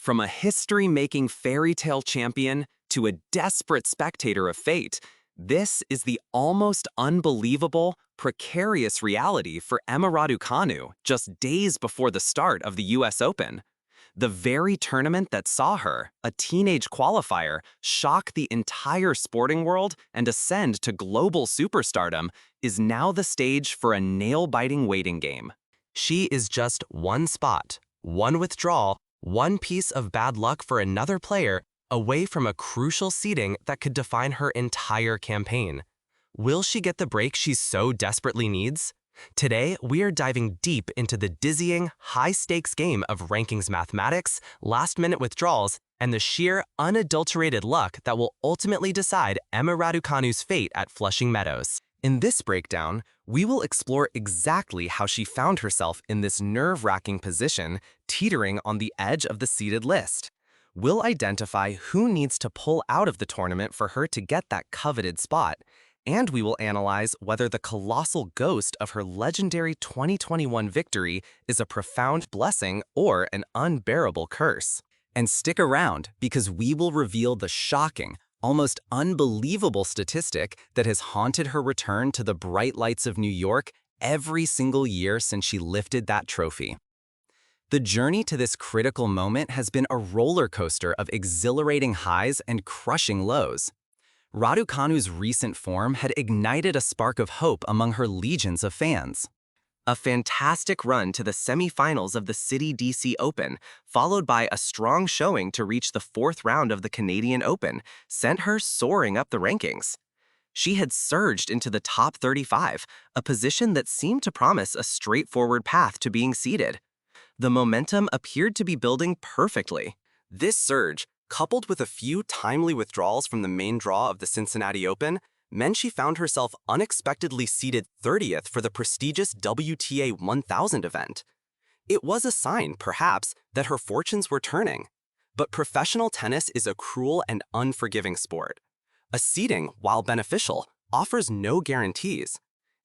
From a history-making fairy tale champion to a desperate spectator of fate, this is the almost unbelievable, precarious reality for Emma Raducanu just days before the start of the US Open. The very tournament that saw her, a teenage qualifier, shock the entire sporting world and ascend to global superstardom, is now the stage for a nail-biting waiting game. She is just one spot, one withdrawal, one piece of bad luck for another player away from a crucial seeding that could define her entire campaign. Will she get the break she so desperately needs? Today, we are diving deep into the dizzying, high-stakes game of rankings mathematics, last-minute withdrawals, and the sheer, unadulterated luck that will ultimately decide Emma Raducanu's fate at Flushing Meadows. In this breakdown, we will explore exactly how she found herself in this nerve-wracking position, teetering on the edge of the seeded list. We'll identify who needs to pull out of the tournament for her to get that coveted spot, and we will analyze whether the colossal ghost of her legendary 2021 victory is a profound blessing or an unbearable curse. And stick around, because we will reveal the shocking, almost unbelievable statistic that has haunted her return to the bright lights of New York every single year since she lifted that trophy. The journey to this critical moment has been a roller coaster of exhilarating highs and crushing lows. Raducanu's recent form had ignited a spark of hope among her legions of fans. A fantastic run to the semifinals of the City DC Open, followed by a strong showing to reach the fourth round of the Canadian Open, sent her soaring up the rankings. She had surged into the top 35, a position that seemed to promise a straightforward path to being seeded. The momentum appeared to be building perfectly. This surge, coupled with a few timely withdrawals from the main draw of the Cincinnati Open, meant she found herself unexpectedly seeded 30th for the prestigious WTA 1000 event. It was a sign, perhaps, that her fortunes were turning. But professional tennis is a cruel and unforgiving sport. A seeding, while beneficial, offers no guarantees.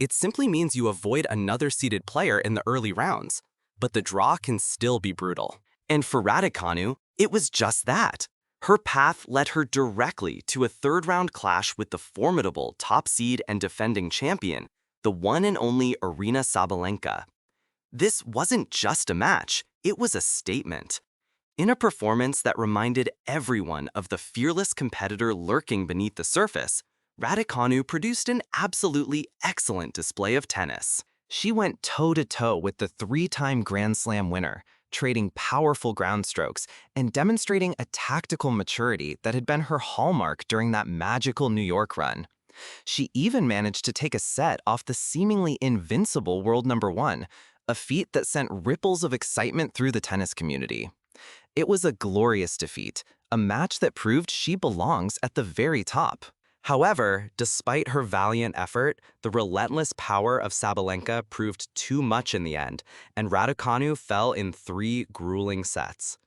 It simply means you avoid another seeded player in the early rounds, but the draw can still be brutal. And for Raducanu, it was just that. Her path led her directly to a third-round clash with the formidable top seed and defending champion, the one and only Aryna Sabalenka. This wasn't just a match, it was a statement. In a performance that reminded everyone of the fearless competitor lurking beneath the surface, Raducanu produced an absolutely excellent display of tennis. She went toe-to-toe with the three-time Grand Slam winner, trading powerful ground strokes and demonstrating a tactical maturity that had been her hallmark during that magical New York run. She even managed to take a set off the seemingly invincible world number one, a feat that sent ripples of excitement through the tennis community. It was a glorious defeat, a match that proved she belongs at the very top. However, despite her valiant effort, the relentless power of Sabalenka proved too much in the end, and Raducanu fell in 3 grueling sets.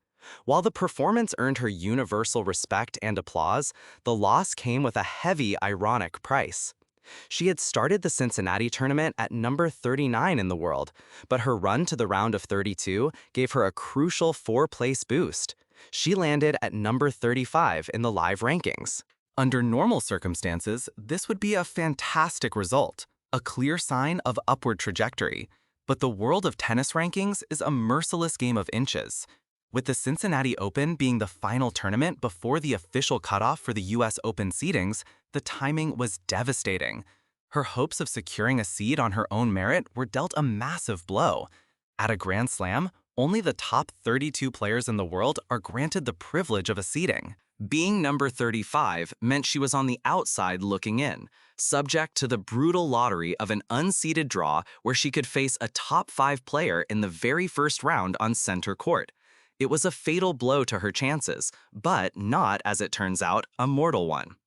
While the performance earned her universal respect and applause, the loss came with a heavy, ironic price. She had started the Cincinnati tournament at number 39 in the world, but her run to the round of 32 gave her a crucial 4-place boost. She landed at number 35 in the live rankings. Under normal circumstances, this would be a fantastic result, a clear sign of upward trajectory. But the world of tennis rankings is a merciless game of inches. With the Cincinnati Open being the final tournament before the official cutoff for the US Open seedings, the timing was devastating. Her hopes of securing a seed on her own merit were dealt a massive blow. At a Grand Slam, only the top 32 players in the world are granted the privilege of a seeding. Being number 35 meant she was on the outside looking in, subject to the brutal lottery of an unseeded draw where she could face a top 5 player in the very first round on center court. It was a fatal blow to her chances, but not, as it turns out, a mortal one.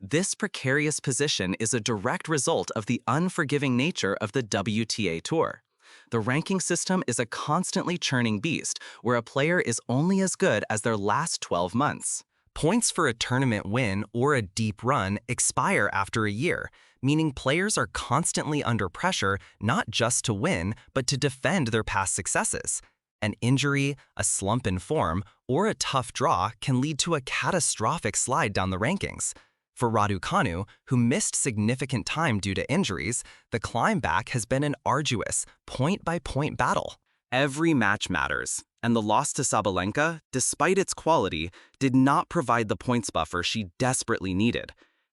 This precarious position is a direct result of the unforgiving nature of the WTA Tour. The ranking system is a constantly churning beast, where a player is only as good as their last 12 months. Points for a tournament win or a deep run expire after a year, meaning players are constantly under pressure not just to win, but to defend their past successes. An injury, a slump in form, or a tough draw can lead to a catastrophic slide down the rankings. For Raducanu, who missed significant time due to injuries, the climb back has been an arduous, point-by-point battle. Every match matters, and the loss to Sabalenka, despite its quality, did not provide the points buffer she desperately needed.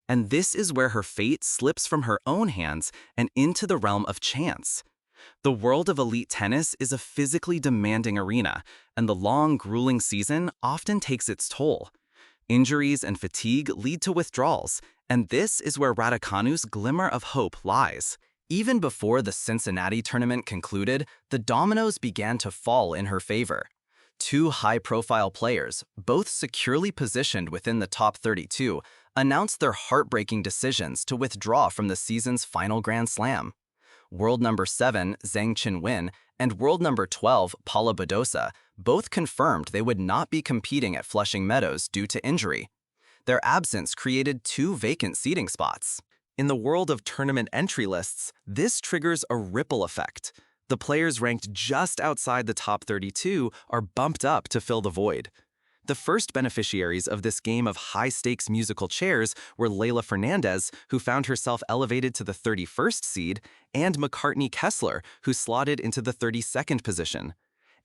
And this is where her fate slips from her own hands and into the realm of chance. The world of elite tennis is a physically demanding arena, and the long, grueling season often takes its toll. Injuries and fatigue lead to withdrawals, and this is where Raducanu's glimmer of hope lies. Even before the Cincinnati tournament concluded, the dominoes began to fall in her favor. Two high-profile players, both securely positioned within the top 32, announced their heartbreaking decisions to withdraw from the season's final Grand Slam. World number 7, Zhang Qinwen, and world number 12, Paula Badosa, both confirmed they would not be competing at Flushing Meadows due to injury. Their absence created 2 vacant seating spots. In the world of tournament entry lists, this triggers a ripple effect. The players ranked just outside the top 32 are bumped up to fill the void. The first beneficiaries of this game of high-stakes musical chairs were Leylah Fernandez, who found herself elevated to the 31st seed, and McCartney Kessler, who slotted into the 32nd position.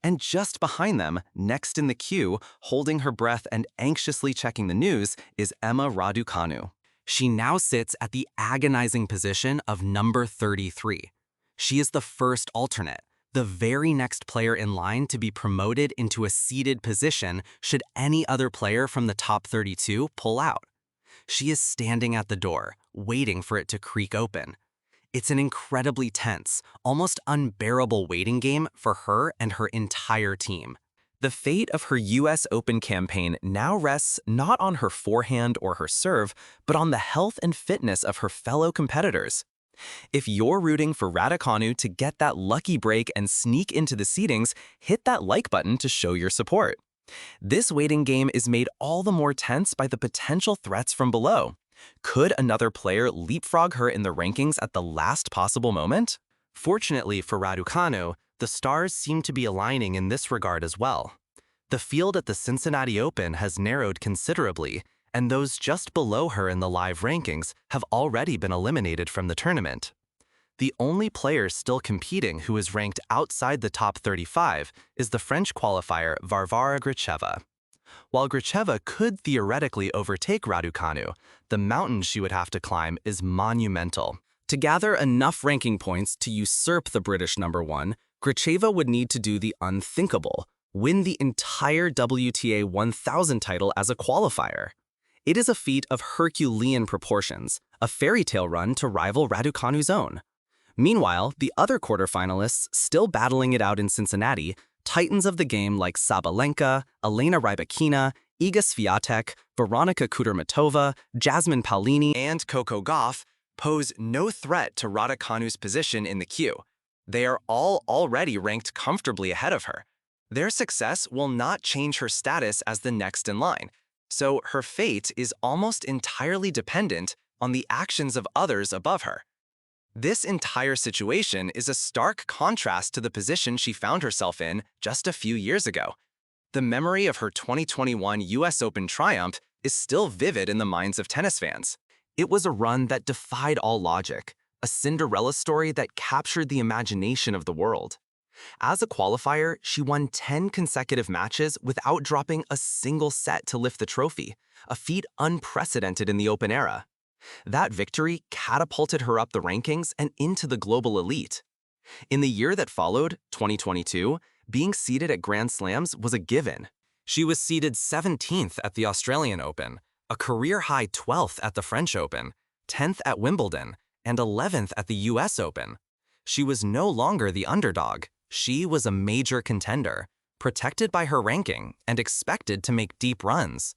And just behind them, next in the queue, holding her breath and anxiously checking the news, is Emma Raducanu. She now sits at the agonizing position of number 33. She is the first alternate, the very next player in line to be promoted into a seeded position should any other player from the top 32 pull out. She is standing at the door, waiting for it to creak open. It's an incredibly tense, almost unbearable waiting game for her and her entire team. The fate of her US Open campaign now rests not on her forehand or her serve, but on the health and fitness of her fellow competitors. If you're rooting for Raducanu to get that lucky break and sneak into the seedings, hit that like button to show your support. This waiting game is made all the more tense by the potential threats from below. Could another player leapfrog her in the rankings at the last possible moment? Fortunately for Raducanu, the stars seem to be aligning in this regard as well. The field at the Cincinnati Open has narrowed considerably, and those just below her in the live rankings have already been eliminated from the tournament. The only player still competing who is ranked outside the top 35 is the French qualifier Varvara Gracheva. While Gracheva could theoretically overtake Raducanu, the mountain she would have to climb is monumental. To gather enough ranking points to usurp the British number 1, Gracheva would need to do the unthinkable, win the entire WTA 1000 title as a qualifier. It is a feat of Herculean proportions, a fairy tale run to rival Raducanu's own. Meanwhile, the other quarterfinalists still battling it out in Cincinnati, titans of the game like Sabalenka, Elena Rybakina, Iga Swiatek, Veronika Kudermetova, Jasmine Paolini, and Coco Gauff, pose no threat to Raducanu's position in the queue. They are all already ranked comfortably ahead of her. Their success will not change her status as the next in line, so her fate is almost entirely dependent on the actions of others above her. This entire situation is a stark contrast to the position she found herself in just a few years ago. The memory of her 2021 US Open triumph is still vivid in the minds of tennis fans. It was a run that defied all logic, a Cinderella story that captured the imagination of the world. As a qualifier, she won 10 consecutive matches without dropping a single set to lift the trophy, a feat unprecedented in the Open era. That victory catapulted her up the rankings and into the global elite. In the year that followed, 2022, being seeded at Grand Slams was a given. She was seeded 17th at the Australian Open, a career-high 12th at the French Open, 10th at Wimbledon, and 11th at the US Open. She was no longer the underdog. She was a major contender, protected by her ranking and expected to make deep runs.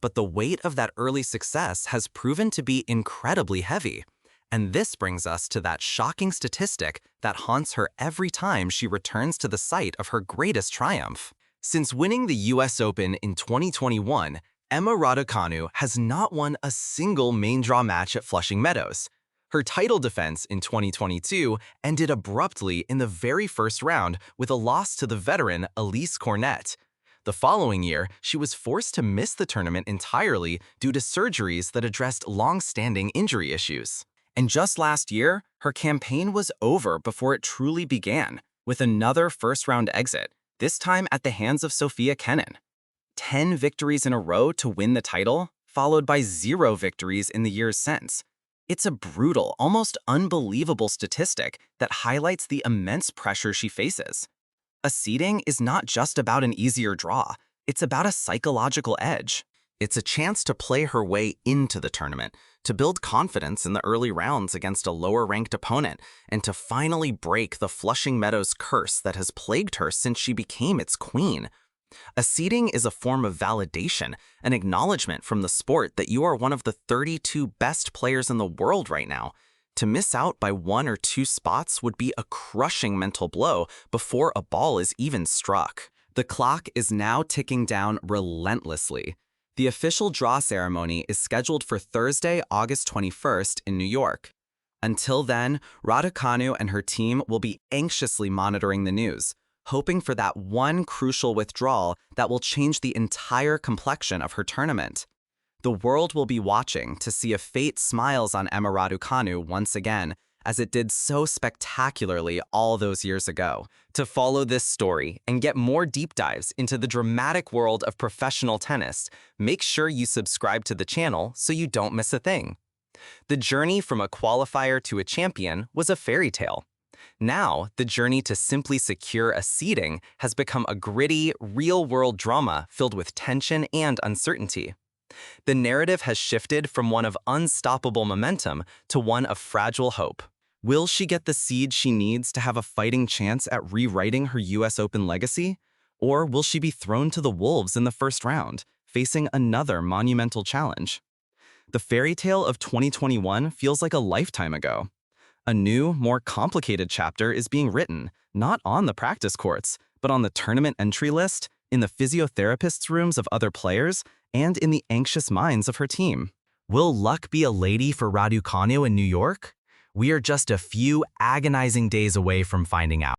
But the weight of that early success has proven to be incredibly heavy. And this brings us to that shocking statistic that haunts her every time she returns to the site of her greatest triumph. Since winning the US Open in 2021, Emma Raducanu has not won a single main draw match at Flushing Meadows. Her title defense in 2022 ended abruptly in the very first round with a loss to the veteran Elise Cornet. The following year, she was forced to miss the tournament entirely due to surgeries that addressed long-standing injury issues. And just last year, her campaign was over before it truly began, with another first-round exit, this time at the hands of Sofia Kenin. 10 victories in a row to win the title, followed by 0 victories in the years since. It's a brutal, almost unbelievable statistic that highlights the immense pressure she faces. A seeding is not just about an easier draw, it's about a psychological edge. It's a chance to play her way into the tournament, to build confidence in the early rounds against a lower-ranked opponent, and to finally break the Flushing Meadows curse that has plagued her since she became its queen. A seeding is a form of validation, an acknowledgement from the sport that you are one of the 32 best players in the world right now. To miss out by 1 or 2 spots would be a crushing mental blow before a ball is even struck. The clock is now ticking down relentlessly. The official draw ceremony is scheduled for Thursday, August 21st in New York. Until then, Raducanu and her team will be anxiously monitoring the news, hoping for that one crucial withdrawal that will change the entire complexion of her tournament. The world will be watching to see if fate smiles on Emma Raducanu once again, as it did so spectacularly all those years ago. To follow this story and get more deep dives into the dramatic world of professional tennis, make sure you subscribe to the channel so you don't miss a thing. The journey from a qualifier to a champion was a fairy tale. Now, the journey to simply secure a seeding has become a gritty, real-world drama filled with tension and uncertainty. The narrative has shifted from one of unstoppable momentum to one of fragile hope. Will she get the seed she needs to have a fighting chance at rewriting her US Open legacy? Or will she be thrown to the wolves in the first round, facing another monumental challenge? The fairy tale of 2021 feels like a lifetime ago. A new, more complicated chapter is being written, not on the practice courts, but on the tournament entry list, in the physiotherapists' rooms of other players, and in the anxious minds of her team. Will luck be a lady for Raducanu in New York? We are just a few agonizing days away from finding out.